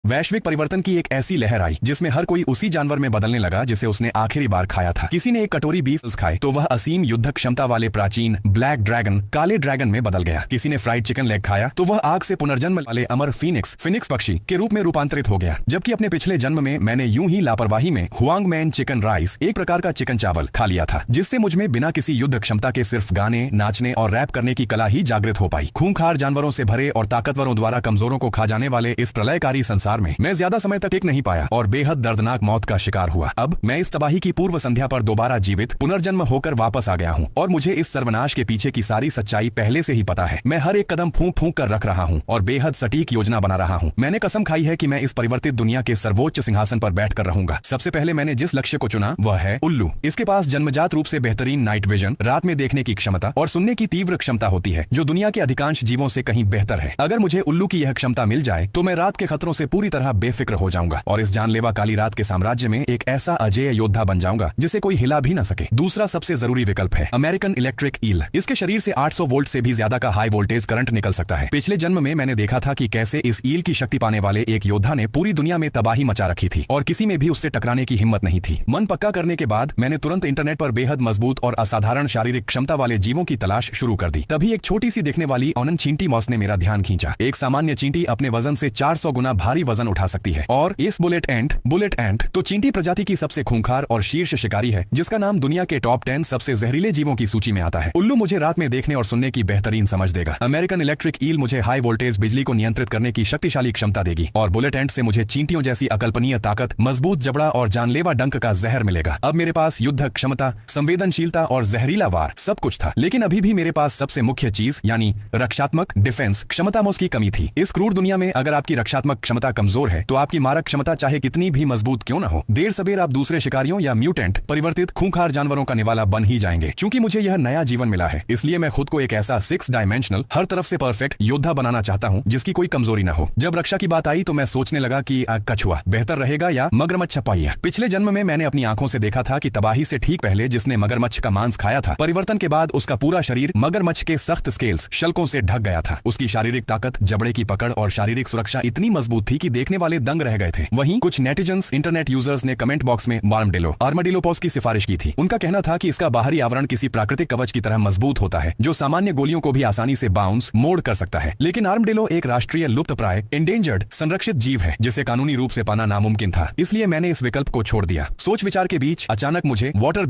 वैश्विक परिवर्तन की एक ऐसी लहर आई जिसमें हर कोई उसी जानवर में बदलने लगा जिसे उसने आखिरी बार खाया था। किसी ने एक कटोरी बीफ खाए तो वह असीम युद्ध क्षमता वाले प्राचीन ब्लैक ड्रैगन काले ड्रैगन में बदल गया। किसी ने फ्राइड चिकन लेग खाया तो वह आग से पुनर्जन्म वाले अमर फिनिक्स पक्षी के रूप में रूपांतरित हो गया। जबकि अपने पिछले जन्म में मैंने यूं ही लापरवाही में हुआंग मैन चिकन राइस, एक प्रकार का चिकन चावल, खा लिया था, जिससे मुझमें बिना किसी युद्ध क्षमता के सिर्फ गाने, नाचने और रैप करने की कला ही जागृत हो पाई। खूंखार जानवरों से भरे और ताकतवरों द्वारा कमजोरों को खा जाने वाले इस प्रलयकारी संसार में मैं ज्यादा समय तक टिक नहीं पाया और बेहद दर्दनाक मौत का शिकार हुआ। अब मैं इस तबाही की पूर्व संध्या पर दोबारा जीवित पुनर्जन्म होकर वापस आ गया हूँ और मुझे इस सर्वनाश के पीछे की सारी सच्चाई पहले से ही पता है। मैं हर एक कदम फूंक फूंक कर रख रहा हूँ और बेहद सटीक योजना बना रहा हूँ। मैंने कसम खाई है कि मैं इस परिवर्तित दुनिया के सर्वोच्च सिंहासन पर बैठकर रहूंगा। सबसे पहले मैंने जिस लक्ष्य को चुना वह है उल्लू। इसके पास जन्मजात रूप से बेहतरीन नाइट विजन, रात में देखने की क्षमता और सुनने की तीव्र क्षमता होती है, जो दुनिया के अधिकांश जीवों से कहीं बेहतर है। अगर मुझे उल्लू की यह क्षमता मिल जाए तो मैं रात के खतरों से पूरी तरह बेफिक्र हो जाऊंगा और इस जानलेवा काली रात के साम्राज्य में एक ऐसा अजेय योद्धा बन जाऊंगा जिसे कोई हिला भी न सके। दूसरा सबसे जरूरी विकल्प है अमेरिकन इलेक्ट्रिक ईल। इसके शरीर से 800 वोल्ट से भी ज्यादा का हाई वोल्टेज करंट निकल सकता है। पिछले जन्म में मैंने देखा था कि कैसे इस ईल की शक्ति पाने वाले एक योद्धा ने पूरी दुनिया में तबाही मचा रखी थी और किसी में भी उससे टकराने की हिम्मत नहीं थी। मन पक्का करने के बाद मैंने तुरंत इंटरनेट पर बेहद मजबूत और असाधारण शारीरिक क्षमता वाले जीवों की तलाश शुरू कर दी। तभी एक छोटी सी दिखने वाली ओनन चींटी मॉस ने मेरा ध्यान खींचा। एक सामान्य चींटी अपने वजन से 400 गुना भारी वजन उठा सकती है और इस बुलेट एंट तो चींटी प्रजाति की सबसे खूंखार और शीर्ष शिकारी है, जिसका नाम दुनिया के टॉप 10 सबसे जहरीले जीवों की सूची में आता है। उल्लू मुझे रात में देखने और सुनने की बेहतरीन समझ देगा। अमेरिकन इलेक्ट्रिक ईल मुझे हाई वोल्टेज बिजली को नियंत्रित करने की शक्तिशाली क्षमता देगी और बुलेट एंट से मुझे चींटियों जैसी अकल्पनीय ताकत, मजबूत जबड़ा और जानलेवा डंक का जहर मिलेगा। अब मेरे पास युद्ध क्षमता, संवेदनशीलता और जहरीला वार सब कुछ था, लेकिन अभी भी मेरे पास सबसे मुख्य चीज यानी रक्षात्मक डिफेंस क्षमता में उसकी कमी थी। इस क्रूर दुनिया में अगर आपकी रक्षात्मक क्षमता कमजोर है तो आपकी मारक क्षमता चाहे कितनी भी मजबूत क्यों न हो, देर सबेर आप दूसरे शिकारियों या म्यूटेंट परिवर्तित खूंखार जानवरों का निवाला बन ही जाएंगे। क्योंकि मुझे यह नया जीवन मिला है, इसलिए मैं खुद को एक ऐसा 6 डायमेंशनल हर तरफ से परफेक्ट योद्धा बनाना चाहता हूँ जिसकी कोई कमजोरी न हो। जब रक्षा की बात आई तो मैं सोचने लगा कि कछुआ बेहतर रहेगा या मगरमच्छ छपाइया। पिछले जन्म में मैंने अपनी आंखों से देखा था कि तबाही से ठीक पहले जिसने मगरमच्छ का मांस खाया था, परिवर्तन के बाद उसका पूरा शरीर मगरमच्छ के सख्त स्केल्स शल्कों से ढक गया था। उसकी शारीरिक ताकत, जबड़े की पकड़ और शारीरिक सुरक्षा इतनी मजबूत थी कि देखने वाले दंग रह गए थे। वहीं कुछ नेटिजन्स, इंटरनेट यूजर्स ने कमेंट बॉक्स में आर्मडिलो पॉज की सिफारिश की थी। उनका कहना था कि इसका बाहरी आवरण किसी प्राकृतिक कवच की तरह मजबूत होता है जो सामान्य गोलियों को भी आसानी से बाउंस मोड़ कर सकता है। लेकिन आर्मडिलो एक राष्ट्रीय लुप्तप्राय एंडेंजर्ड संरक्षित जीव है जिसे कानूनी रूप से पाना नामुमकिन था, इसलिए मैंने इस विकल्प को छोड़ दिया। सोच विचार के बीच अचानक मुझे वाटर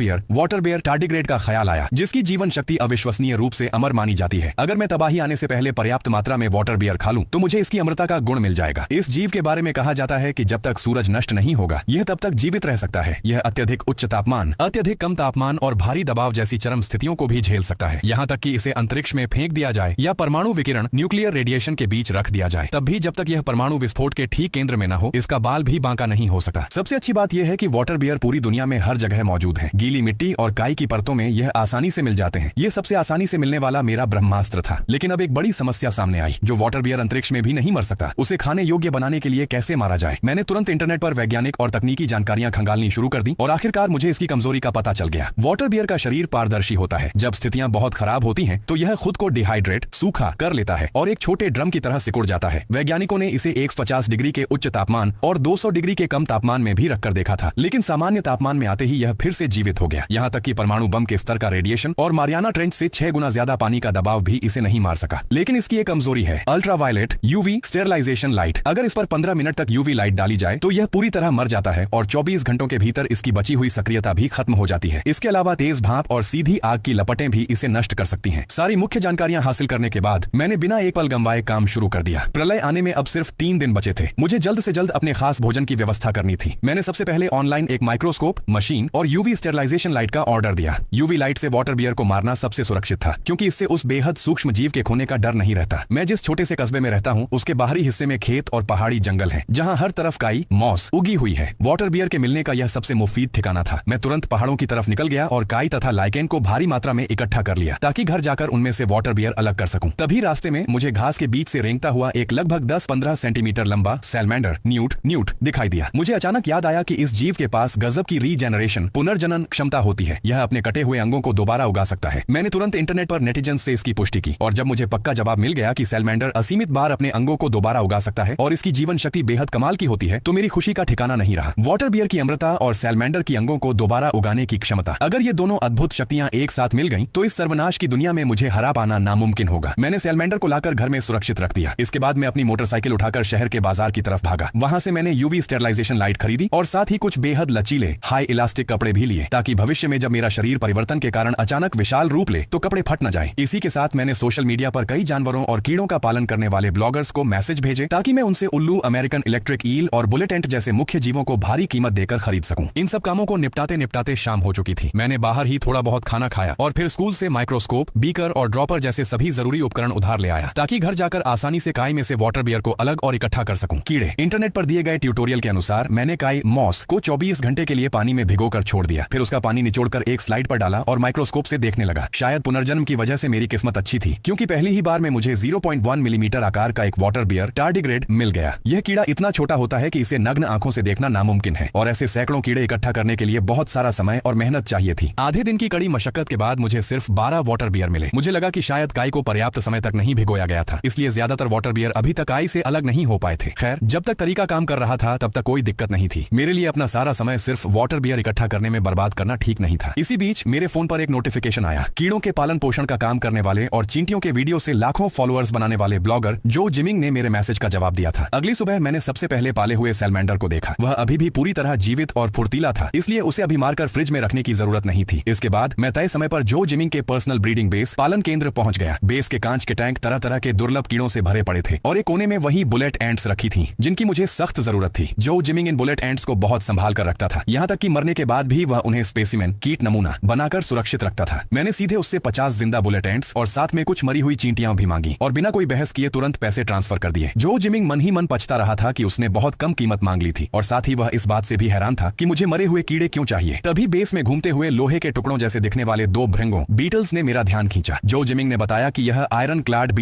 बियर टार्डिग्रेड का ख्याल आया, जिसकी जीवन शक्ति अविश्वसनीय रूप से अमर मानी जाती है। अगर मैं तबाही आने से पहले पर्याप्त मात्रा में वाटर बियर खा लूं तो मुझे इसकी अमरता का गुण मिल जाएगा। इस जीव के बारे में कहा जाता है कि जब तक सूरज नष्ट नहीं होगा यह तब तक जीवित रह सकता है। यह अत्यधिक उच्च तापमान, अत्यधिक कम तापमान और भारी दबाव जैसी चरम स्थितियों को भी झेल सकता है। यहाँ तक कि इसे अंतरिक्ष में फेंक दिया जाए या परमाणु विकिरण न्यूक्लियर रेडिएशन के बीच रख दिया जाए, तब भी जब तक यह परमाणु विस्फोट के ठीक केंद्र में न हो इसका बाल भी बांका नहीं हो सकता। सबसे अच्छी बात यह है कि वाटर बियर पूरी दुनिया में हर जगह मौजूद है। गीली मिट्टी और काई की परतों में यह आसानी से मिल जाते हैं। यह सबसे आसानी से मिलने वाला मेरा ब्रह्मास्त्र था। लेकिन अब एक बड़ी समस्या सामने आई। जो वाटर बियर अंतरिक्ष में भी नहीं मर सकता, उसे खाने योग्य बनाने के लिए कैसे मारा जाए। मैंने तुरंत इंटरनेट पर वैज्ञानिक और तकनीकी जानकारियां खंगालनी शुरू कर दी और आखिरकार मुझे इसकी कमजोरी का पता चल गया। वाटर बियर का शरीर पारदर्शी होता है। जब स्थितियां बहुत खराब होती हैं तो यह खुद को डिहाइड्रेट, सूखा कर लेता है और एक छोटे ड्रम की तरह सिकुड़ जाता है। वैज्ञानिकों ने इसे 150 डिग्री के उच्च तापमान और 200 डिग्री के कम तापमान में भी रखकर देखा था, लेकिन सामान्य तापमान में आते ही यह फिर से जीवित हो गया। यहाँ तक कि परमाणु बम के स्तर का रेडिएशन और मारियाना ट्रेंच से 6 गुना ज्यादा पानी का दबाव भी इसे नहीं मार सका। लेकिन इसकी एक कमजोरी है, अल्ट्रावायलेट यूवी स्टेरलाइजेशन लाइट। अगर इस पर 15 मिनट तक यूवी लाइट डाली जाए तो यह पूरी तरह मर जाता है और 24 घंटों के भीतर इसकी बची हुई सक्रियता भी खत्म हो जाती है। इसके अलावा तेज भाप और सीधी आग की लपटें भी इसे नष्ट कर सकती हैं। सारी मुख्य जानकारियां हासिल करने के बाद मैंने बिना एक पल गंवाए काम शुरू कर दिया। प्रलय आने में अब सिर्फ 3 दिन बचे थे। मुझे जल्द से जल्द अपने खास भोजन की व्यवस्था करनी थी। मैंने सबसे पहले ऑनलाइन एक माइक्रोस्कोप, मशीन और यूवी स्टेरलाइजेशन लाइट का ऑर्डर दिया। यूवी लाइट से वाटर बियर को मारना सबसे सुरक्षित था, क्योंकि इससे उस बेहद सूक्ष्म जीव के खोने का डर नहीं रहता। मैं जिस छोटे से कस्बे में रहता हूँ उसके बाहरी हिस्से में खेत और पहाड़ी जंगल है, जहाँ हर तरफ काई मॉस उगी हुई है। वाटर बियर के मिलने का यह सबसे मुफीद ठिकाना था। मैं तुरंत पहाड़ों की तरफ निकल गया और काई तथा लाइकेन को भारी मात्रा में इकट्ठा कर लिया ताकि घर जाकर उनमें से वाटर बियर अलग कर सकूं। तभी रास्ते में मुझे घास के बीच से रेंगता हुआ एक लगभग 10-15 सेंटीमीटर लंबा सैलमेंडर न्यूट दिखाई दिया। मुझे अचानक याद आया कि इस जीव के पास गजब की रीजेनरेशन, पुनर्जनन क्षमता होती है। यह अपने कटे हुए अंगों को दोबारा उगा सकता है। मैंने तुरंत इंटरनेट पर नेटिजन्स से इसकी पुष्टि की और जब मुझे पक्का जवाब मिल गया कि सैलमेंडर असीमित बार अपने अंगों को दोबारा उगा सकता है और इसकी जीवन जीवन शक्ति बेहद कमाल की होती है तो मेरी खुशी का ठिकाना नहीं रहा। वाटर बियर की अमृता और सैलमेंडर की अंगों को दोबारा उगाने की क्षमता, अगर ये दोनों अद्भुत शक्तियां एक साथ मिल गईं तो इस सर्वनाश की दुनिया में मुझे हरा पाना नामुमकिन होगा। मैंने सैलमेंडर को लाकर घर में सुरक्षित रख दिया। इसके बाद मैं अपनी मोटरसाइकिल उठाकर शहर के बाजार की तरफ भागा। वहां से मैंने यूवी स्टेरिलाइजेशन लाइट खरीदी और साथ ही कुछ बेहद लचीले हाई इलास्टिक कपड़े भी लिए, ताकि भविष्य में जब मेरा शरीर परिवर्तन के कारण अचानक विशाल रूप ले तो कपड़े फट न जाए। इसी के साथ मैंने सोशल मीडिया पर कई जानवरों और कीड़ों का पालन करने वाले ब्लॉगर्स को मैसेज भेजे ताकि मैं उनसे उल्लू, अमेरिकन इलेक्ट्रिक ईल और बुलेट एंट जैसे मुख्य जीवों को भारी कीमत देकर खरीद सकूं। इन सब कामों को निपटाते निपटाते शाम हो चुकी थी। मैंने बाहर ही थोड़ा बहुत खाना खाया और फिर स्कूल से माइक्रोस्कोप, बीकर और ड्रॉपर जैसे सभी जरूरी उपकरण उधार ले आया ताकि घर जाकर आसानी से काई में से वाटर बियर को अलग और इकट्ठा कर सकूं। कीड़े, इंटरनेट पर दिए गए ट्यूटोरियल के अनुसार मैंने काई मॉस को 24 घंटे के लिए पानी में भिगोकर छोड़ दिया, फिर उसका पानी निचोड़कर एक स्लाइड पर डाला और माइक्रोस्कोप से देखने लगा। शायद पुनर्जन्म की वजह से मेरी किस्मत अच्छी थी, क्योंकि पहली ही बार में मुझे 0.1 मिलीमीटर आकार का एक वाटर बियर टार्डिग्रेड मिल गया। यह कीड़ा इतना छोटा होता है कि इसे नग्न आंखों से देखना नामुमकिन है और ऐसे सैकड़ों कीड़े इकट्ठा करने के लिए बहुत सारा समय और मेहनत चाहिए थी। आधे दिन की कड़ी मशक्कत के बाद मुझे सिर्फ 12 वाटर बियर मिले। मुझे लगा कि शायद काई को पर्याप्त समय तक नहीं भिगोया गया था, इसलिए ज्यादातर वाटर बियर अभी तक काई से अलग नहीं हो पाए थे। खैर, जब तक तरीका काम कर रहा था तब तक कोई दिक्कत नहीं थी। मेरे लिए अपना सारा समय सिर्फ वाटर बियर इकट्ठा करने में बर्बाद करना ठीक नहीं था। इसी बीच मेरे फोन पर एक नोटिफिकेशन आया। कीड़ों के पालन पोषण का काम करने वाले और चींटियों के वीडियो से लाखों फॉलोअर्स बनाने वाले ब्लॉगर जो जिमिंग ने मेरे मैसेज का जवाब दिया था। अगली सुबह मैंने सबसे पहले पाले हुए सैलमेंडर को देखा। वह अभी भी पूरी तरह जीवित और फुर्तीला था, इसलिए उसे अभी मारकर फ्रिज में रखने की जरूरत नहीं थी। इसके बाद मैं तय समय पर जो जिमिंग के पर्सनल ब्रीडिंग बेस पालन केंद्र पहुंच गया। बेस के कांच के टैंक तरह तरह के दुर्लभ कीड़ों से भरे पड़े थे और एक कोने में वही बुलेट एंट्स रखी थी जिनकी मुझे सख्त जरूरत थी। जो जिमिंग इन बुलेट एंट्स को बहुत संभाल कर रखता था, यहाँ तक कि मरने के बाद भी वह उन्हें स्पेसिमेन, कीट नमूना बनाकर सुरक्षित रखता था। मैंने सीधे उससे 50 जिंदा बुलेट एंट्स और साथ में कुछ मरी हुई चींटियां भी मांगी और बिना कोई बहस किए तुरंत पैसे ट्रांसफर कर दिए। जो जिमिंग मन ही मन पछता रहा था कि उसने बहुत कम कीमत मांग ली थी और साथ ही वह इस बात से भी हैरान था कि मुझे मरे हुए कीड़े क्यों चाहिए। तभी बेस में घूमते हुए लोहे के टुकड़ों जैसे दिखने वाले 2 भृंगों बीटल्स ने मेरा ध्यान खींचा। जो जिमिंग ने बताया कि यह आयरन क्लैड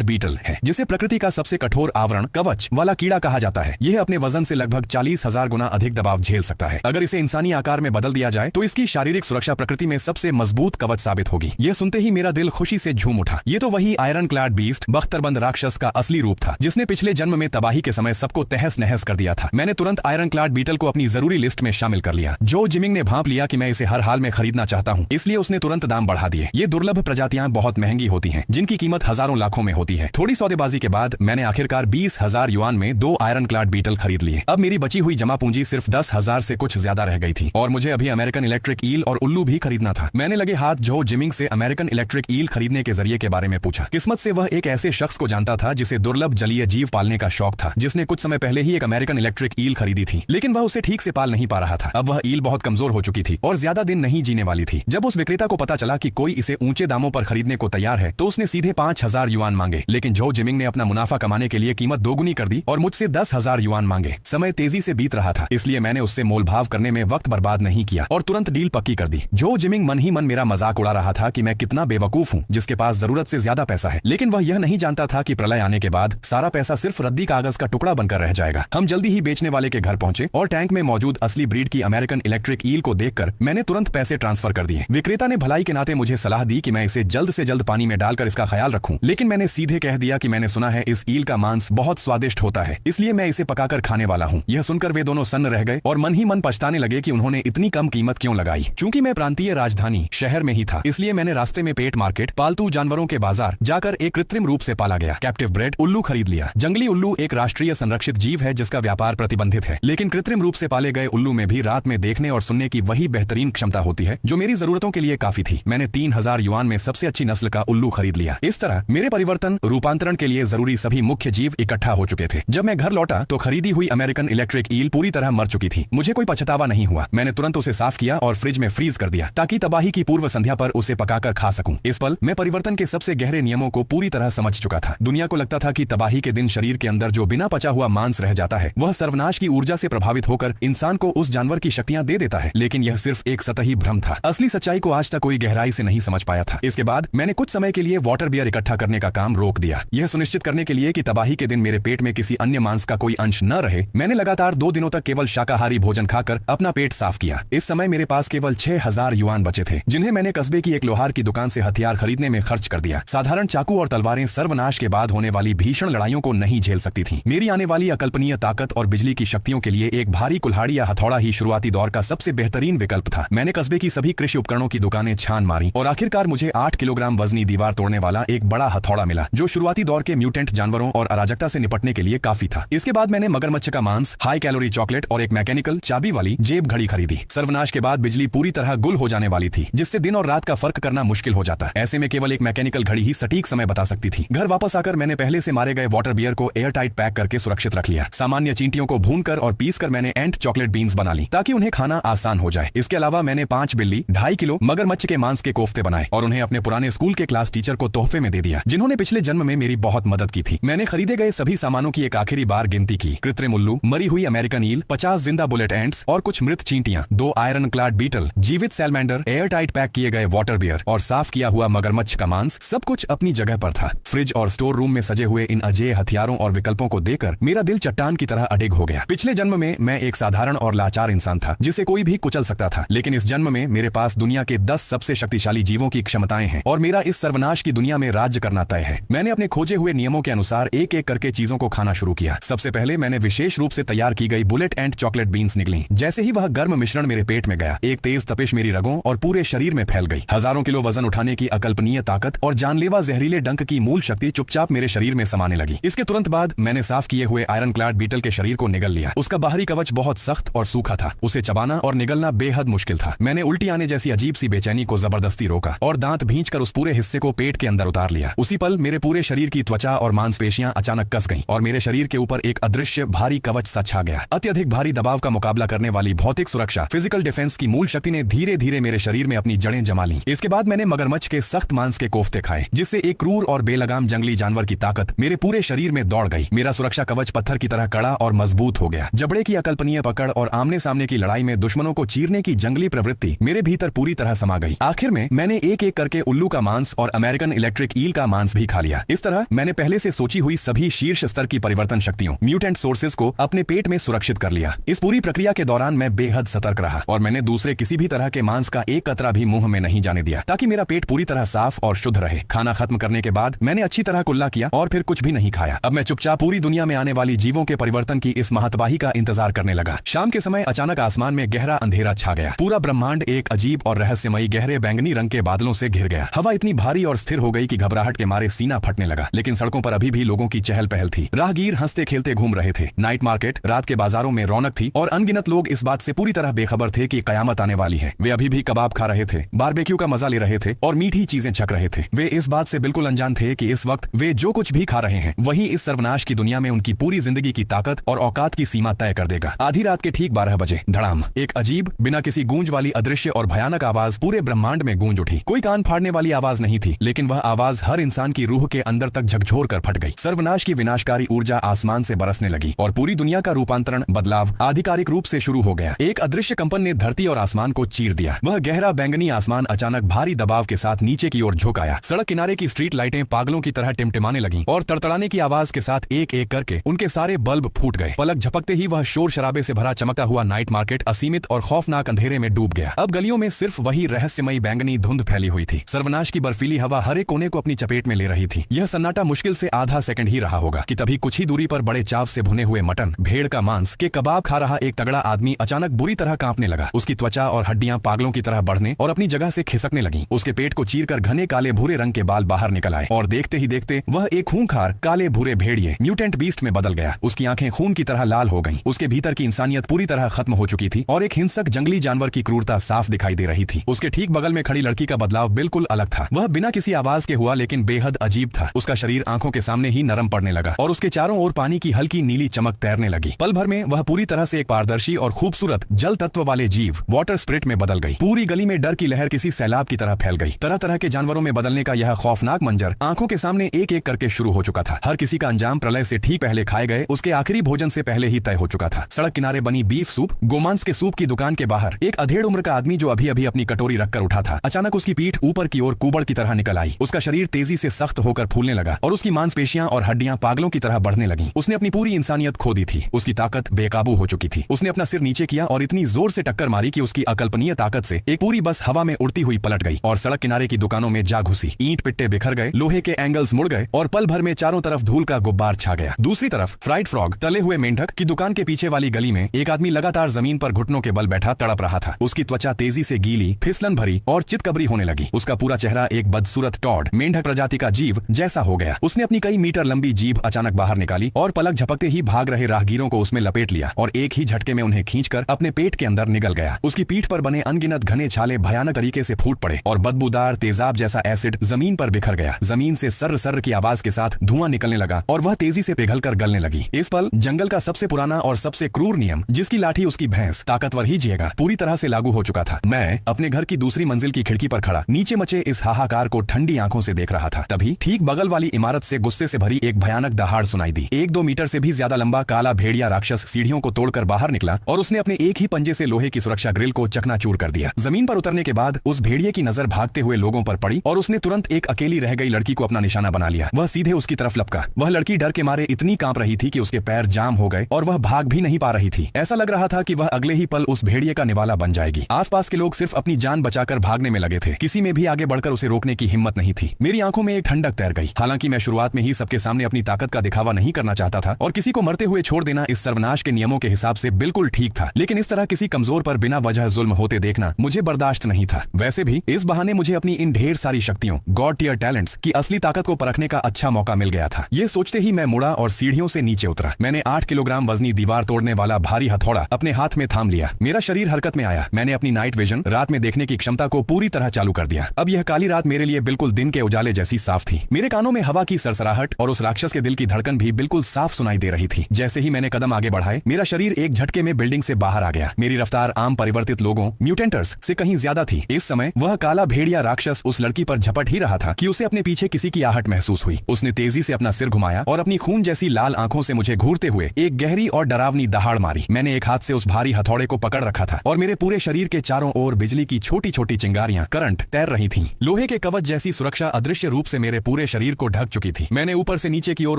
बीटल है, जिसे प्रकृति का सबसे कठोर आवरण कवच वाला कीड़ा कहा जाता है। यह अपने वजन से लगभग 40,000 गुना अधिक दबाव झेल सकता है। अगर इसे इंसानी आकार में बदल दिया जाए तो इसकी शारीरिक सुरक्षा प्रकृति में सबसे मजबूत कवच साबित होगी। यह सुनते ही मेरा दिल खुशी से झूम उठा। ये तो वही आयरन क्लैड बीस्ट, बख्तरबंद राक्षस का असली रूप था जिसने पिछले जन्म में तबाही के समय सबको तहस नहस कर दिया था। मैंने तुरंत आयरन क्लैड बीटल को अपनी जरूरी लिस्ट में शामिल कर लिया। जो जिमिंग ने भांप लिया कि मैं इसे हर हाल में खरीदना चाहता हूँ, इसलिए उसने तुरंत दाम बढ़ा दिए। ये दुर्लभ प्रजातियां बहुत महंगी होती हैं, जिनकी कीमत हजारों लाखों में होती है। थोड़ी सौदेबाजी के बाद मैंने आखिरकार 20,000 युआन में 2 आयरन क्लैड बीटल खरीद लिए। अब मेरी बची हुई जमा पूंजी सिर्फ 10,000 से कुछ ज्यादा रह गई थी और मुझे अभी अमेरिकन इलेक्ट्रिक ईल और उल्लू भी खरीदना था। मैंने लगे हाथ जो जिमिंग से अमेरिकन इलेक्ट्रिक ईल खरीदने के जरिए के बारे में पूछा। किस्मत से वह एक ऐसे शख्स को जानता था जिसे दुर्लभ जलीय जीव पालने का शौक था, जिसने कुछ समय पहले ही एक अमेरिकन इलेक्ट्रिक ईल खरीदी थी, लेकिन वह उसे ठीक से पाल नहीं पा रहा था। अब वह ईल बहुत कमजोर हो चुकी थी और ज्यादा दिन नहीं जीने वाली थी। जब उस विक्रेता को पता चला कि कोई इसे ऊंचे दामों पर खरीदने को तैयार है तो उसने सीधे 5,000 युआन मांगे, लेकिन जो जिमिंग ने अपना मुनाफा कमाने के लिए कीमत दोगुनी कर दी और मुझसे 10,000 युआन मांगे। समय तेजी से बीत रहा था, इसलिए मैंने उससे मोलभाव करने में वक्त बर्बाद नहीं किया और तुरंत डील पक्की कर दी। जो जिमिंग मन ही मन मेरा मजाक उड़ा रहा था कि मैं कितना बेवकूफ हूँ जिसके पास जरूरत से ज्यादा पैसा है, लेकिन वह यह नहीं जानता था कि प्रलय आने के बाद सारा पैसा सिर्फ रद्दी कागज का टुकड़ा बनकर रह जाएगा। हम जल्दी ही बेचने वाले के घर पहुंचे और टैंक में मौजूद असली ब्रीड की अमेरिकन इलेक्ट्रिक ईल को देखकर मैंने तुरंत पैसे ट्रांसफर कर दिए। विक्रेता ने भलाई के नाते मुझे सलाह दी कि मैं इसे जल्द से जल्द पानी में डालकर इसका ख्याल रखूं, लेकिन मैंने सीधे कह दिया कि मैंने सुना है इस ईल का मांस बहुत स्वादिष्ट होता है, इसलिए मैं इसे पकाकर खाने वाला हूँ। यह सुनकर वे दोनों सन्न रह गए और मन ही मन पछताने लगे कि उन्होंने इतनी कम कीमत क्यों लगाई। चूंकि मैं प्रांतीय राजधानी शहर में ही था, इसलिए मैंने रास्ते में पेट मार्केट, पालतू जानवरों के बाजार जाकर एक कृत्रिम रूप से पाला गया कैप्टिव ब्रेड उल्लू खरीद लिया। जंगली उल्लू एक राष्ट्रीय संरक्षित जीव है जिसका व्यापार प्रतिबंधित है, लेकिन कृत्रिम रूप से पाले गए उल्लू में भी रात में देखने और सुनने की वही बेहतरीन क्षमता होती है जो मेरी जरूरतों के लिए काफी थी। मैंने 3,000 युआन में सबसे अच्छी नस्ल का उल्लू खरीद लिया। इस तरह मेरे परिवर्तन रूपांतरण के लिए जरूरी सभी मुख्य जीव इकट्ठा हो चुके थे। जब मैं घर लौटा तो खरीदी हुई अमेरिकन इलेक्ट्रिक ईल पूरी तरह मर चुकी थी। मुझे कोई पछतावा नहीं हुआ। मैंने तुरंत उसे साफ किया और फ्रिज में फ्रीज कर दिया ताकि तबाही की पूर्व संध्या पर उसे पकाकर खा सकूं। इस पल मैं परिवर्तन के सबसे गहरे नियमों को पूरी तरह समझ चुका था। दुनिया को लगता था कि तबाही के दिन शरीर के अंदर जो बिना पचा हुआ मांस रह जाता है वह सर्वनाश की ऊर्जा से प्रभावित होकर इंसान को उस जानवर की शक्तियां दे देता है, लेकिन यह सिर्फ एक सतही भ्रम था। असली सच्चाई को आज तक कोई गहराई से नहीं समझ पाया था। इसके बाद मैंने कुछ समय के लिए वाटर बियर इकट्ठा करने का काम रोक दिया। यह सुनिश्चित करने के लिए कि तबाही के दिन मेरे पेट में किसी अन्य मांस का कोई अंश न रहे, मैंने लगातार 2 दिनों तक केवल शाकाहारी भोजन खाकर अपना पेट साफ किया। इस समय मेरे पास केवल 6,000 युआन बचे थे, जिन्हें मैंने कस्बे की एक लोहार की दुकान से हथियार खरीदने में खर्च कर दिया। साधारण चाकू और तलवारें सर्वनाश के बाद होने वाली भीषण लड़ाइयों को नहीं झेल सकती थी। मेरी आने वाली अकल्पनीय ताकत और बिजली की शक्तियों के लिए एक भारी कुल्हाड़ी या हथौड़ा ही शुरुआती दौर का सबसे बेहतरीन विकल्प था। मैंने कस्बे की सभी कृषि उपकरणों की दुकानें छान मारी और आखिरकार मुझे 8 किलोग्राम वजनी दीवार तोड़ने वाला एक बड़ा हथौड़ा मिला, जो शुरुआती दौर के म्यूटेंट जानवरों और अराजकता से निपटने के लिए काफी था। इसके बाद मैंने मगरमच्छ का मांस, हाई कैलोरी चॉकलेट और एक मैकेनिकल चाबी वाली जेब घड़ी खरीदी। सर्वनाश के बाद बिजली पूरी तरह गुल हो जाने वाली थी, जिससे दिन और रात का फर्क करना मुश्किल हो जाता। ऐसे में केवल एक मैकेनिकल घड़ी ही सटीक समय बता सकती थी। घर वापस आकर मैंने पहले से मारे गए वाटर बियर को एयर टाइट पैक करके सुरक्षित रख लिया। सामान्य चींटियों को भूनकर और पीसकर मैंने एंट चॉकलेट बीन्स बना ली, ताकि उन्हें खाना आसान हो जाए। इसके अलावा मैंने 5 बिल्ली, 2.5 किलो मगरमच्छ के मांस के कोफ्ते बनाए और उन्हें अपने पुराने स्कूल के क्लास टीचर को तोहफे में दे दिया, जिन्होंने पिछले जन्म में मेरी बहुत मदद की थी। मैंने खरीदे गए सभी सामानों की एक आखिरी बार गिनती की। कृत्रिम उल्लू, मरी हुई अमेरिकन ईल, 50 जिंदा बुलेट एंट्स और कुछ मृत चींटियां, 2 आयरन क्लाड बीटल, जीवित सैलमेंडर, एयर टाइट पैक किए गए वाटर बियर और साफ किया हुआ मगरमच्छ का मांस, सब कुछ अपनी जगह पर था। फ्रिज और स्टोर रूम में सजे हुए इन अजेय हथियारों और विकल्पों को देखकर मेरा दिल चट्टान की तरह अडिग हो गया। पिछले जन्म में मैं एक साधारण और लाचार इंसान था, जिसे कोई भी कुचल सकता था, लेकिन इस जन्म में मेरे पास दुनिया के 10 सबसे शक्तिशाली जीवों की क्षमताएं हैं और मेरा इस सर्वनाश की दुनिया में राज्य करना तय है। मैंने अपने खोजे हुए नियमों के अनुसार एक एक करके चीजों को खाना शुरू किया। सबसे पहले मैंने विशेष रूप से तैयार की गई बुलेट एंड चॉकलेट बीन्स निकली। जैसे ही वह गर्म मिश्रण मेरे पेट में गया, एक तेज तपिश मेरी रगों और पूरे शरीर में फैल गई। हजारों किलो वजन उठाने की अकल्पनीय ताकत और जानलेवा जहरीले डंक की मूल शक्ति चुपचाप मेरे शरीर में समाने लगी। इसके तुरंत बाद मैंने साफ किए हुए आयरन क्लाड बीटल के शरीर को निगल लिया। उसका बाहरी कवच बहुत सख्त और सूखा था, उसे चबाना और निगलना बेहद मुश्किल था। मैंने उल्टी आने जैसी अजीब सी बेचैनी को जबरदस्ती रोका और दांत भींचकर उस पूरे हिस्से को पेट के अंदर उतार लिया। उसी पल मेरे पूरे शरीर की त्वचा और मांसपेशियां अचानक कस गईं और मेरे शरीर के ऊपर एक अदृश्य भारी कवच सा छा गया। अत्यधिक भारी दबाव का मुकाबला करने वाली भौतिक सुरक्षा, फिजिकल डिफेंस की मूल शक्ति ने धीरे धीरे मेरे शरीर में अपनी जड़ें जमा ली। इसके बाद मैंने मगरमच्छ के सख्त मांस के कोफ्ते खाए, जिससे एक क्रूर और बेलगाम जंगली जानवर की ताकत मेरे पूरे शरीर में दौड़ गई। मेरा सुरक्षा कवच पत्थर की तरह कड़ा और मजबूत हो गया। जबड़े की अकल्पनीय पकड़ और आमने सामने की लड़ाई में दुश्मनों को चीरने की जंगली प्रवृत्ति मेरे भीतर पूरी तरह समा गई। आखिर में मैंने एक एक करके उल्लू का मांस और अमेरिकन इलेक्ट्रिक ईल का मांस भी खा लिया। इस तरह मैंने पहले से सोची हुई सभी शीर्ष स्तर की परिवर्तन शक्तियों, म्यूटेंट सोर्सेज को अपने पेट में सुरक्षित कर लिया। इस पूरी प्रक्रिया के दौरान मैं बेहद सतर्क रहा और मैंने दूसरे किसी भी तरह के मांस का एक कतरा भी मुंह में नहीं जाने दिया, ताकि मेरा पेट पूरी तरह साफ और शुद्ध रहे। खाना खत्म करने के बाद मैंने अच्छी तरह कुल्ला किया और फिर कुछ भी नहीं खाया। अब मैं चुपचाप पूरी दुनिया में आने वाली जीवों के परिवर्तन की इस महातबाही का इंतजार करने लगा। शाम के समय अचानक आसमान में गहरा अंधेरा छा गया। पूरा ब्रह्मांड एक अजीब और रहस्यमयी गहरे बैंगनी रंग के बादलों से घिर गया। हवा इतनी भारी और स्थिर हो गई कि घबराहट के मारे सीना फटने लगा, लेकिन सड़कों पर अभी भी लोगों की चहल पहल थी। राहगीर हंसते खेलते घूम रहे थे। नाइट मार्केट, रात के बाजारों में रौनक थी और अनगिनत लोग इस बात से पूरी तरह बेखबर थे कि कयामत आने वाली है। वे अभी भी कबाब खा रहे थे, बारबेक्यू का मजा ले रहे थे और मीठी चीजें छक रहे थे। वे इस बात से बिल्कुल अनजान थे कि इस वक्त वे जो कुछ भी खा रहे हैं, वही इस सर्वनाश की दुनिया में उनकी पूरी जिंदगी की ताकत और औकात की सीमा तय कर देगा। आधी रात के ठीक 12 बजे धड़ाम, एक अजीब, बिना किसी गूंज वाली अदृश्य और भयानक आवाज पूरे ब्रह्मांड में गूंज उठी। कोई कान फाड़ने वाली आवाज नहीं थी, लेकिन वह आवाज हर इंसान की रूह के अंदर तक झकझोर कर फट गई। सर्वनाश की विनाशकारी ऊर्जा आसमान से बरसने लगी और पूरी दुनिया का रूपांतरण, बदलाव आधिकारिक रूप से शुरू हो गया। एक अदृश्य कंपन ने धरती और आसमान को चीर दिया। वह गहरा बैंगनी आसमान अचानक भारी दबाव के साथ नीचे की ओर झुक आया। सड़क किनारे की स्ट्रीट लाइटें पागलों की तरह टिमटिमाने लगीं और तड़तड़ाने की आवाज के साथ एक एक करके उनके सारे बल्ब फूट गए। पलक झपकते ही वह शोर शराबे से भरा चमकता हुआ नाइट मार्केट असीमित और खौफनाक अंधेरे में डूब गया। अब गलियों में सिर्फ वही रहस्यमयी बैंगनी धुंध फैली हुई थी। सर्वनाश की बर्फीली हवा हर एक कोने को अपनी चपेट में ले रही थी। यह सन्नाटा मुश्किल से आधा सेकंड ही रहा होगा कि तभी कुछ ही दूरी पर बड़े चाव से भुने हुए मटन, भेड़ का मांस के कबाब खा रहा एक तगड़ा आदमी अचानक बुरी तरह कांपने लगा। उसकी त्वचा और हड्डियां पागलों की तरह बढ़ने और अपनी जगह से खिसकने लगीं। उसके पेट को चीरकर घने काले भूरे रंग के बाल बाहर निकल आए और देखते ही देखते वह एक खूंखार काले भूरे भेड़िए, म्यूटेंट बीस्ट में बदल गया। उसकी आंखें खून की तरह लाल हो गईं। उसके भीतर की इंसानियत पूरी तरह खत्म हो चुकी थी और एक हिंसक जंगली जानवर की क्रूरता साफ दिखाई दे रही थी। उसके ठीक बगल में खड़ी लड़की का बदलाव बिल्कुल अलग था। वह बिना किसी आवाज के हुआ, लेकिन बेहद अजीब था। उसका शरीर आंखों के सामने ही नरम पड़ने लगा और उसके चारों ओर पानी की हल्की नीली चमक तैरने लगी। पल भर में वह पूरी तरह से एक पारदर्शी और खूबसूरत जल तत्व वाले जीव, वाटर स्पिरिट में बदल गई। पूरी गली में डर की लहर किसी सैलाब की तरह फैल गई। तरह तरह के जानवरों में बदलने का यह खौफनाक मंजर आंखों के सामने एक एक करके शुरू हो चुका था। हर किसी का अंजाम प्रलय से ठीक पहले खाए गए उसके आखिरी भोजन से पहले ही तय हो चुका था। सड़क किनारे बनी बीफ सूप, गोमांस के सूप की दुकान के बाहर एक अधेड़ उम्र का आदमी जो अभी अभी अपनी कटोरी रखकर उठा था, अचानक उसकी पीठ ऊपर की ओर कुबड़ की तरह निकल आई। उसका शरीर तेजी से सख्त होकर फूलने लगा और उसकी मांसपेशियां और हड्डियां पागलों की तरह बढ़ने लगीं। उसने अपनी पूरी इंसानियत खो दी थी। उसकी ताकत बेकाबू हो चुकी थी। उसने अपना सिर नीचे किया और इतनी जोर से टक्कर मारी कि उसकी अकल्पनीय ताकत से एक पूरी बस हवा में उड़ती हुई पलट गई और सड़क किनारे की दुकानों में जा घुसी। ईंट पिट्टे बिखर गए, लोहे के एंगल्स मुड़ गए और पल भर में चारों तरफ धूल का गुब्बार अंधकार छा गया। दूसरी तरफ फ्राइड फ्रॉग, तले हुए मेंढक की दुकान के पीछे वाली गली में एक आदमी लगातार जमीन पर घुटनों के बल बैठा तड़प रहा था। उसकी त्वचा तेजी से गीली, फिसलन भरी और चितकबरी होने लगी। उसका पूरा चेहरा एक बदसूरत टॉड, मेंढक प्रजाति का जीव जैसा हो गया। उसने अपनी कई मीटर लंबी जीभ अचानक बाहर निकाली और पलक झपकते ही भाग रहे राहगीरों को उसमें लपेट लिया और एक ही झटके में उन्हें खींचकर अपने पेट के अंदर निगल गया। उसकी पीठ पर बने अनगिनत घने छाले भयानक तरीके से फूट पड़े और बदबूदार तेजाब जैसा एसिड जमीन पर बिखर गया। जमीन से सर्र सर्र की आवाज के साथ धुआं निकलने लगा और वह तेजी से पिघलकर गलने लगी। इस पल जंगल का सबसे पुराना और सबसे क्रूर नियम, जिसकी लाठी उसकी भैंस ताकतवर ही जिएगा, पूरी तरह से लागू हो चुका था। मैं अपने घर की दूसरी मंजिल की खिड़की पर खड़ा नीचे मचे इस हाहाकार को ठंडी आंखों से देख रहा था। तभी ठीक बगल वाली इमारत से गुस्से से भरी एक भयानक दहाड़ सुनाई दी। 1-2 मीटर से भी ज्यादा लंबा काला भेड़िया राक्षस सीढ़ियों को तोड़कर बाहर निकला और उसने अपने एक ही पंजे से लोहे की सुरक्षा ग्रिल को चकनाचूर कर दिया। जमीन पर उतरने के बाद उस भेड़िए की नजर भागते हुए लोगों पर पड़ी और उसने तुरंत एक अकेली रह गई लड़की को अपना निशाना बना लिया। वह सीधे उसकी तरफ लपका। वह लड़की डर के मारे इतनी कांप रही थी कि उसके पैर जाम हो गए और वह भाग भी नहीं पा रही थी। ऐसा लग रहा था कि वह अगले ही पल उस भेड़िए का निवाला बन जाएगी। आसपास के लोग सिर्फ अपनी जान बचाकर भागने में लगे थे। किसी में भी आगे बढ़कर उसे रोकने की हिम्मत नहीं थी। मेरी आंखों में एक ठंडक तैर गई। हालांकि मैं शुरुआत में ही सबके सामने अपनी ताकत का दिखावा नहीं करना चाहता था और किसी को मरते हुए छोड़ देना इस सर्वनाश के नियमों के हिसाब से बिल्कुल ठीक था, लेकिन इस तरह किसी कमजोर पर बिना वजह जुल्म होते देखना मुझे बर्दाश्त नहीं था। वैसे भी इस बहाने मुझे अपनी इन ढेर सारी शक्तियों, गॉड टियर टैलेंट्स की असली ताकत को परखने का अच्छा मौका मिल गया था। ये सोचते ही मैं मुड़ा और सीढ़ियों से नीचे उतरा। मैंने 8 किलोग्राम वजनी दीवार तोड़ने वाला भारी हथौड़ा अपने हाथ में थाम लिया। मेरा शरीर हरकत में आया। मैंने अपनी नाइट विजन, रात में देखने की क्षमता को पूरी तरह चालू कर दिया। अब यह काली रात मेरे लिए बिल्कुल दिन के उजाले जैसी साफ थी। मेरे कानों में हवा की सरसराहट और उस राक्षस के दिल की धड़कन भी बिल्कुल साफ सुनाई दे रही थी। जैसे ही मैंने कदम आगे बढ़ाए, मेरा शरीर एक झटके में बिल्डिंग से बाहर आ गया। मेरी रफ्तार आम परिवर्तित लोगों, म्यूटेंटर्स से कहीं ज्यादा थी। इस समय वह काला भेड़िया राक्षस उस लड़की पर झपट ही रहा था कि उसे अपने पीछे किसी की आहट महसूस हुई। उसने तेजी से अपना सिर घुमाया और अपनी खून जैसी लाल आंखों से मुझे घूरते हुए एक गहरी और डरावनी दहाड़ मारी। मैंने एक हाथ से उस भारी हथौड़े को पकड़ रखा था और मेरे पूरे शरीर के चारों ओर बिजली की छोटी छोटी चिंगारियां, करंट तैर रही थीं। लोहे के कवच जैसी सुरक्षा अदृश्य रूप से मेरे पूरे शरीर को ढक चुकी थी। मैंने ऊपर से नीचे की ओर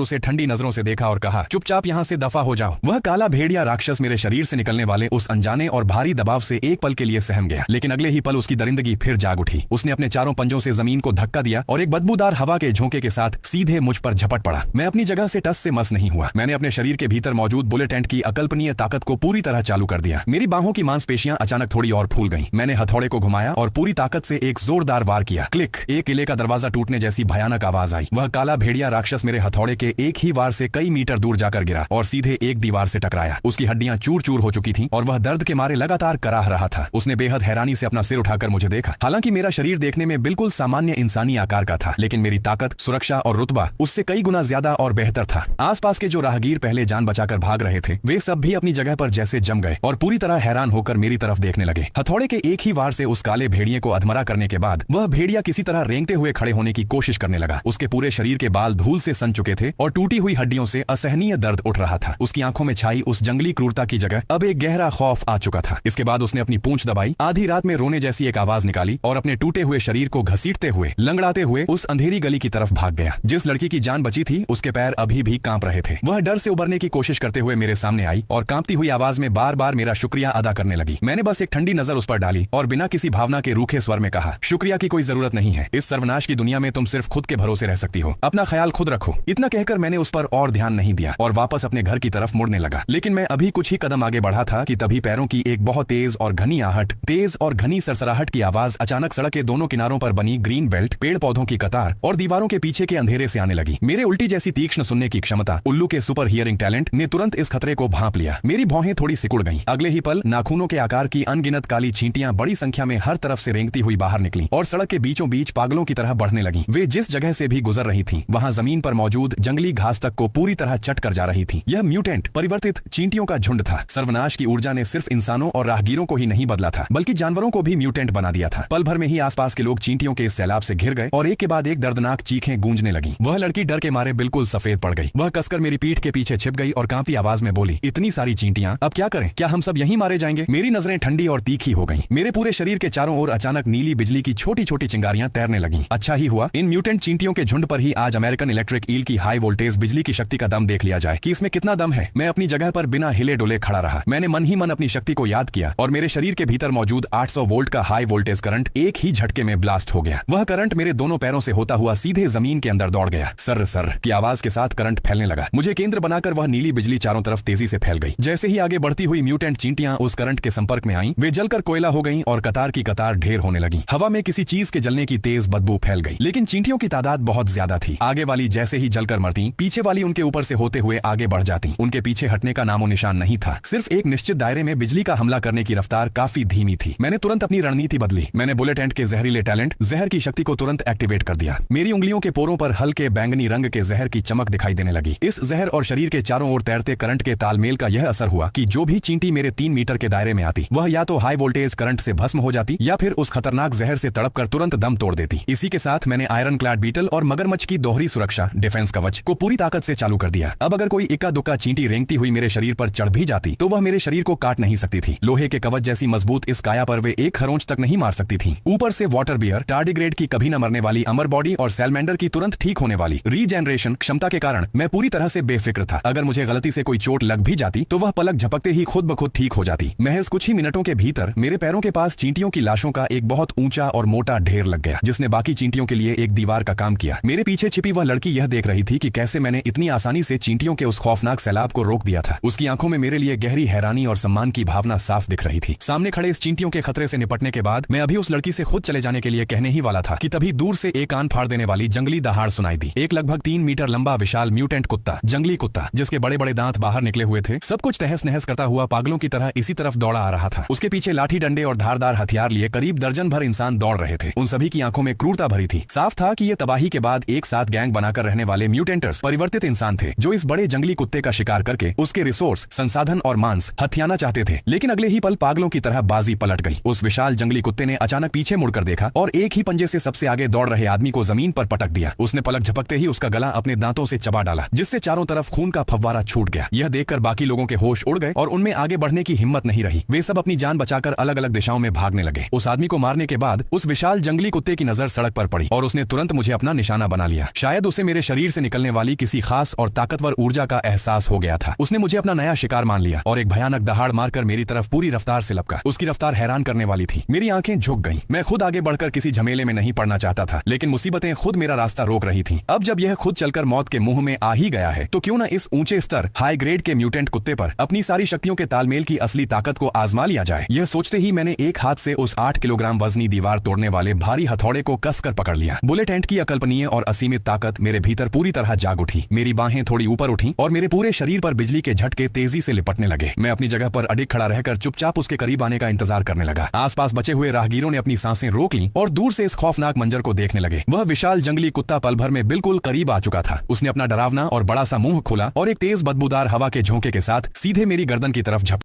उसे ठंडी नजरों से देखा और कहा, चुपचाप यहाँ से दफा हो जाओ। वह काला भेड़िया राक्षस मेरे शरीर से निकलने वाले उस अनजाने और भारी दबाव से एक पल के लिए सहम गया, लेकिन अगले ही पल उसकी दरिंदगी फिर जाग उठी। उसने अपने चारों पंजों से जमीन को धक्का दिया और एक बदबूदार हवा के झोंके के साथ सीधे मुझ पर झपट पड़ा। मैं अपनी जगह से टस से मस नहीं हुआ। मैंने अपने शरीर के भीतर मौजूद बुलेट एंड की अकल्पनीय ताकत को पूरी तरह चालू कर दिया। मेरी बाहों की मांसपेशियां अचानक थोड़ी और फूल गईं। मैंने हथौड़े को घुमाया और पूरी ताकत से एक जोरदार वार किया। क्लिक! एक किले का दरवाजा टूटने जैसी भयानक आवाज आई। वह काला भेड़िया राक्षस मेरे हथौड़े के एक ही वार से कई मीटर दूर जाकर गिरा और सीधे एक दीवार से टकराया। उसकी हड्डियां चूर चूर हो चुकी थीं और वह दर्द के मारे लगातार कराह रहा था। उसने बेहद हैरानी से अपना सिर उठाकर मुझे देखा। हालांकि मेरा शरीर देखने में बिल्कुल सामान्य इंसानी आकार का था, लेकिन मेरी ताकत, सुरक्षा और रुतबा उससे कई गुना ज्यादा और बेहतर था। आसपास के जो राहगीर पहले जान बचाकर भाग रहे थे, वे सब भी अपनी जगह पर जैसे जम गए और पूरी तरह हैरान होकर मेरी तरफ देखने लगे। हथौड़े के एक ही वार से उस काले भेड़िए को अधमरा करने के बाद वह भेड़िया किसी तरह रेंगते हुए खड़े होने की कोशिश करने लगा। उसके पूरे शरीर के बाल धूल से सन चुके थे और टूटी हुई हड्डियों से असहनीय दर्द उठ रहा था। उसकी आंखों में छाई उस जंगली क्रूरता की जगह अब एक गहरा खौफ आ चुका था। इसके बाद उसने अपनी पूंछ दबाई, आधी रात में रोने जैसी एक आवाज निकाली और अपने टूटे हुए शरीर को घसीटते हुए, लंगड़ाते हुए उस अंधेरी गली की तरफ भाग गया। जिस लड़की की जान बची थी, उसके पैर अभी भी कांप रहे थे। वह डर से उबरने की कोशिश करते हुए मेरे सामने आई और कांपती हुई आवाज में बार बार मेरा शुक्रिया अदा करने लगी। मैंने बस एक ठंडी नजर उस पर डाली और बिना किसी भावना के रूखे स्वर में कहा, शुक्रिया की कोई जरूरत नहीं है। इस सर्वनाश की दुनिया में तुम सिर्फ खुद के भरोसे रह सकती हो। अपना ख्याल खुद रखो। इतना कहकर मैंने उस पर और ध्यान नहीं दिया और वापस अपने घर की तरफ मुड़ने लगा। लेकिन मैं अभी कुछ ही कदम आगे बढ़ा था कि तभी पैरों की एक बहुत तेज और घनी आहट, तेज और घनी सरसराहट की आवाज अचानक सड़क के दोनों किनारों पर बनी ग्रीन बेल्ट, पेड़ पौधों की कतार और दीवारों के पीछे के अंधेरे से आने लगी। मेरे उल्टी जैसी तीक्ष्ण सुनने की क्षमता, उल्लू के सुपर हियरिंग टैलेंट ने तुरंत इस खतरे को भांप लिया। मेरी भौहें थोड़ी सिकुड़ गईं। अगले ही पल नाखूनों के आकार की अनगिनत काली चींटियां बड़ी संख्या में हर तरफ से रेंगती हुई बाहर निकली और सड़क के बीचों बीच पागलों की तरह बढ़ने लगी। वे जिस जगह से भी गुजर रही थीं, वहां जमीन पर मौजूद जंगली घास तक को पूरी तरह चट कर जा रही थी। यह म्यूटेंट परिवर्तित चींटियों का झुंड था। सर्वनाश की ऊर्जा ने सिर्फ इंसानों और राहगीरों को ही नहीं बदला था, बल्कि जानवरों को भी म्यूटेंट बना दिया था। पल भर में ही आसपास के लोग चींटियों के इस सैलाब से घिर गए और एक के बाद एक दर्दनाक चीखें गूंजने लगी। वह लड़की डर के मारे बिल्कुल सफेद पड़ गई। वह कसकर मेरी पीठ के पीछे छिप गई और कांपती आवाज में बोली, इतनी सारी चींटियां, अब क्या करें? क्या हम सब यहीं मारे जाएंगे? मेरी नजरें ठंडी और तीखी हो गईं। मेरे पूरे शरीर के चारों ओर अचानक नीली बिजली की छोटी छोटी चिंगारियां तैरने लगीं। अच्छा ही हुआ इन म्यूटेंट चींटियों के झुंड पर ही आज अमेरिकन इलेक्ट्रिक ईल की हाई वोल्टेज बिजली की शक्ति का दम देख लिया जाए कि इसमें कितना दम है। मैं अपनी जगह पर बिना हिले डुले खड़ा रहा। मैंने मन ही मन अपनी शक्ति को याद किया और मेरे शरीर के भीतर मौजूद 800 वोल्ट का हाई वोल्टेज करंट एक ही झटके में ब्लास्ट हो गया। वह करंट मेरे दोनों पैरों से होता हुआ सीधे जमीन के अंदर दौड़ गया। सर्र सर्र की आवाज के साथ साथ करंट फैलने लगा। मुझे केंद्र बनाकर वह नीली बिजली चारों तरफ तेजी से फैल गई। जैसे ही आगे बढ़ती हुई म्यूटेंट चींटियां उस करंट के संपर्क में आईं, वे जलकर कोयला हो गईं और कतार की कतार ढेर होने लगी। हवा में किसी चीज के जलने की तेज बदबू फैल गई, लेकिन चींटियों की तादाद बहुत ज्यादा थी। आगे वाली जैसे ही जलकर मरती, पीछे वाली उनके ऊपर से होते हुए आगे बढ़ जाती। उनके पीछे हटने का नामो निशान नहीं था। सिर्फ एक निश्चित दायरे में बिजली का हमला करने की रफ्तार काफी धीमी थी। मैंने तुरंत अपनी रणनीति बदली। मैंने बुलेट एंट के जहरीले टैलेंट जहर की शक्ति को तुरंत एक्टिवेट कर दिया। मेरी उंगलियों के पोरों पर हल्के बैंगनी रंग के जहर की चमक दिखाई देने लगी। इस जहर और शरीर के चारों ओर तैरते करंट के तालमेल का यह असर हुआ कि जो भी चींटी मेरे 3 मीटर के दायरे में आती, वह या तो हाई वोल्टेज करंट से भस्म हो जाती या फिर उस खतरनाक जहर से तड़पकर तुरंत दम तोड़ देती। इसी के साथ मैंने आयरन क्लैड बीटल और मगरमच्छ की दोहरी सुरक्षा डिफेंस कवच को पूरी ताकत से चालू कर दिया। अब अगर कोई इक्का दुक्का चींटी रेंगती हुई मेरे शरीर पर चढ़ भी जाती तो वह मेरे शरीर को काट नहीं सकती थी। लोहे के कवच जैसी मजबूत इस काया पर वे एक खरोंच तक नहीं मार सकती थी। ऊपर से वाटर बियर, टार्डिग्रेड की कभी न मरने वाली अमर बॉडी और सैलमेंडर की तुरंत ठीक होने वाली रीजेनरेशन क्षमता के कारण मैं पूरी तरह से बेफिक्र था। अगर मुझे गलती से कोई चोट लग भी जाती तो वह पलक झपकते ही खुद ब खुद ठीक हो जाती। महज कुछ ही मिनटों के भीतर मेरे पैरों के पास चींटियों की लाशों का एक बहुत ऊंचा और मोटा ढेर लग गया, जिसने बाकी चींटियों के लिए एक दीवार का काम किया। मेरे पीछे छिपी वह लड़की यह देख रही थी कि कैसे मैंने इतनी आसानी से चींटियों के उस खौफनाक सैलाब को रोक दिया था। उसकी आंखों में मेरे लिए गहरी हैरानी और सम्मान की भावना साफ दिख रही थी। सामने खड़े इस चींटियों के खतरे से निपटने के बाद मैं अभी उस लड़की से खुद चले जाने के लिए कहने ही वाला था कि तभी दूर से एक कान फाड़ देने वाली जंगली दहाड़ सुनाई दी। एक लगभग 3 मीटर लंबा विशाल म्यूटेंट कुत्ता, जंगली कुत्ता जिसके बड़े बड़े दांत बाहर निकले हुए थे, सब कुछ तहस नहस करता हुआ पागलों की तरह इसी तरफ दौड़ा आ रहा था। उसके पीछे लाठी डंडे और धारदार हथियार लिए करीब दर्जन भर इंसान दौड़ रहे थे। उन सभी की आंखों में क्रूरता भरी थी। साफ था कि ये तबाही के बाद एक साथ गैंग बनाकर रहने वाले म्यूटेंटर्स परिवर्तित इंसान थे, जो इस बड़े जंगली कुत्ते का शिकार करके उसके रिसोर्स, संसाधन और मांस हथियाना चाहते थे। लेकिन अगले ही पल पागलों की तरह बाजी पलट गई। उस विशाल जंगली कुत्ते ने अचानक पीछे मुड़कर देखा और एक ही पंजे से सबसे आगे दौड़ रहे आदमी को जमीन पर पटक दिया। उसने पलक झपकते ही उसका गला अपने दांतों से चबा डाला, जिससे चारों तरफ खून का फव्वारा छूट गया। यह देखकर बाकी लोगों के होश उड़ गए और उनमें आगे बढ़ने की हिम्मत नहीं रही। वे सब अपनी जान बचाकर अलग अलग दिशाओं में भागने लगे। उस आदमी को मारने के बाद उस विशाल जंगली कुत्ते की नजर सड़क पर पड़ी और उसने तुरंत मुझे अपना निशाना बना लिया। शायद उसे मेरे शरीर से निकलने वाली किसी खास और ताकतवर ऊर्जा का एहसास हो गया था। उसने मुझे अपना नया शिकार मान लिया और एक भयानक दहाड़ मारकर मेरी तरफ पूरी रफ्तार से लपका। उसकी रफ्तार हैरान करने वाली थी। मेरी आंखें झुक गईं। मैं खुद आगे बढ़कर किसी झमेले में नहीं पड़ना चाहता था, लेकिन मुसीबतें खुद मेरा रास्ता रोक रही थीं। अब जब यह खुद चलकर मौत के मुंह में आ ही गया है तो क्यों न इस ऊंचे स्तर हाई ग्रेड के म्यूटेंट कुत्ते पर अपनी सारी शक्तियों के तालमेल की असली ताकत को आजमा लिया जाए। यह सोचते ही मैंने एक हाथ से उस 8 किलोग्राम वजनी दीवार तोड़ने वाले भारी हथौड़े को कसकर पकड़ लिया। बुलेट एंट की अकल्पनीय और असीमित ताकत मेरे भीतर पूरी तरह जाग उठी। मेरी बाहें थोड़ी ऊपर उठी और मेरे पूरे शरीर पर बिजली के झटके तेजी से लिपटने लगे। मैं अपनी जगह पर अडिग खड़ा रहकर चुपचाप उसके करीब आने का इंतजार करने लगा। आसपास बचे हुए राहगीरों ने अपनी सांसें रोक लीं और दूर से इस खौफनाक मंजर को देखने लगे। वह विशाल जंगली कुत्ता पल भर में बिल्कुल करीब आ चुका था। उसने अपना डरावना और बड़ा सा मुंह खोला और एक तेज बदबूदार हवा के झोंके के साथ सीधे मेरी गर्दन की तरफ झपटा।